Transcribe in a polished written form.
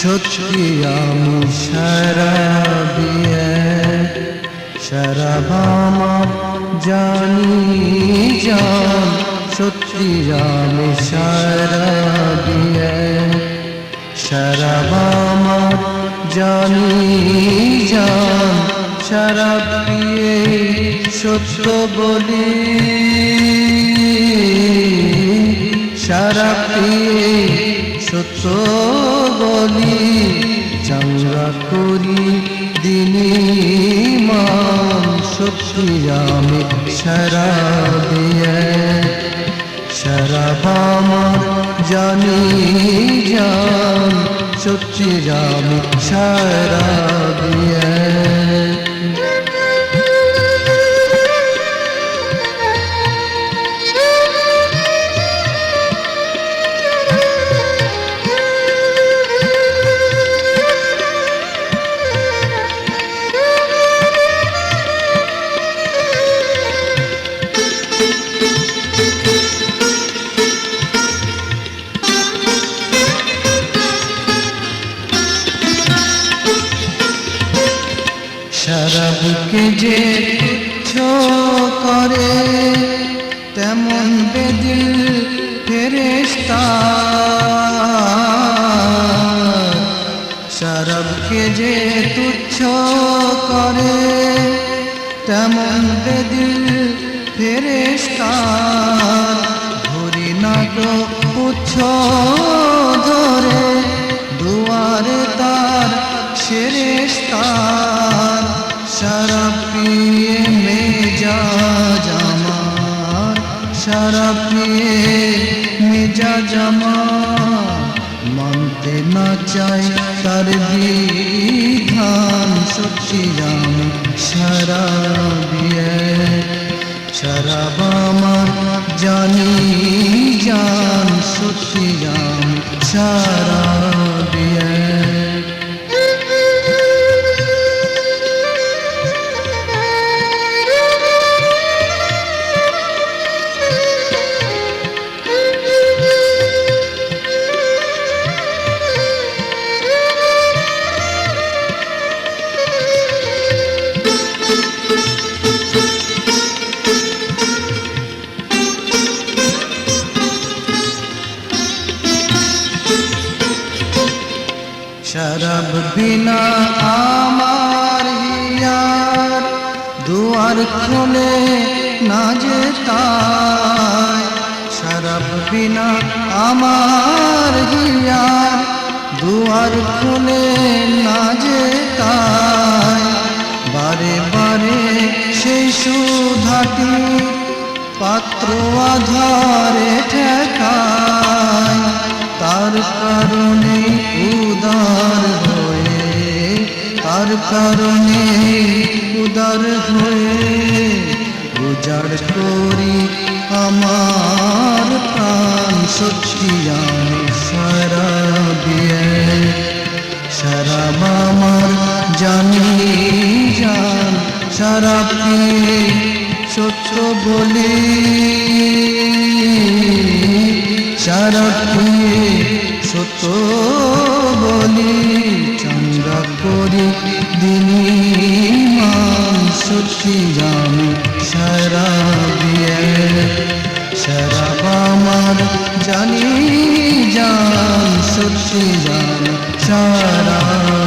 সত্যি আমি শরাবি শরাব আমার জানি জান সত্যি আমি শরাবি শরাব আমার জানি জান শরাব পিয়ে সত্য বলি শরাব পিয়ে সত্য বলি চাঙ্গা করি দিনী মান সত্যি আমি শরাবি শরাব আমার জানি জান সত্যি আমি শরাবি শরাবকে যে তুচ্ছ করে তেমন বেদিল ফেরেশতা শরাবকে যে তুচ্ছ করে তেমন বেদিল ফেরেশতা ধরি না গো পুচ্ছ ধরে দুয়ারে তার ফেরেশতা শরাব পিয়ে মেজাজ আমার শরাব পিয়ে মেজাজ আমার মানতে না চাই তার বিধান সত্যি আমি শরাবি শরাব আমার জানি জান সত্যি আমি শরাবি শরাব বিনা আমার হিয়ার দুয়ার খুলে না যেতায় শরাব বিনা আমার হিয়ার দুয়ার খুলে না যেতায় বারে বারে সেই সুধাটি পাত্র আধারে ঠেকায় তার কারণে উদার হয়ে তার কারণে উদার হয়ে উজাড় করি আমার প্রাণ সত্যি আমি শরাবি শরাব আমার জানি জান শরাব পিয়ে সত্য বলি শরাব পিয়ে সত্য বলি চাঙ্গা করি দিনী মান সত্যি আমি শরাবি শরাব আমার জানি জান সত্যি আমি শরাবি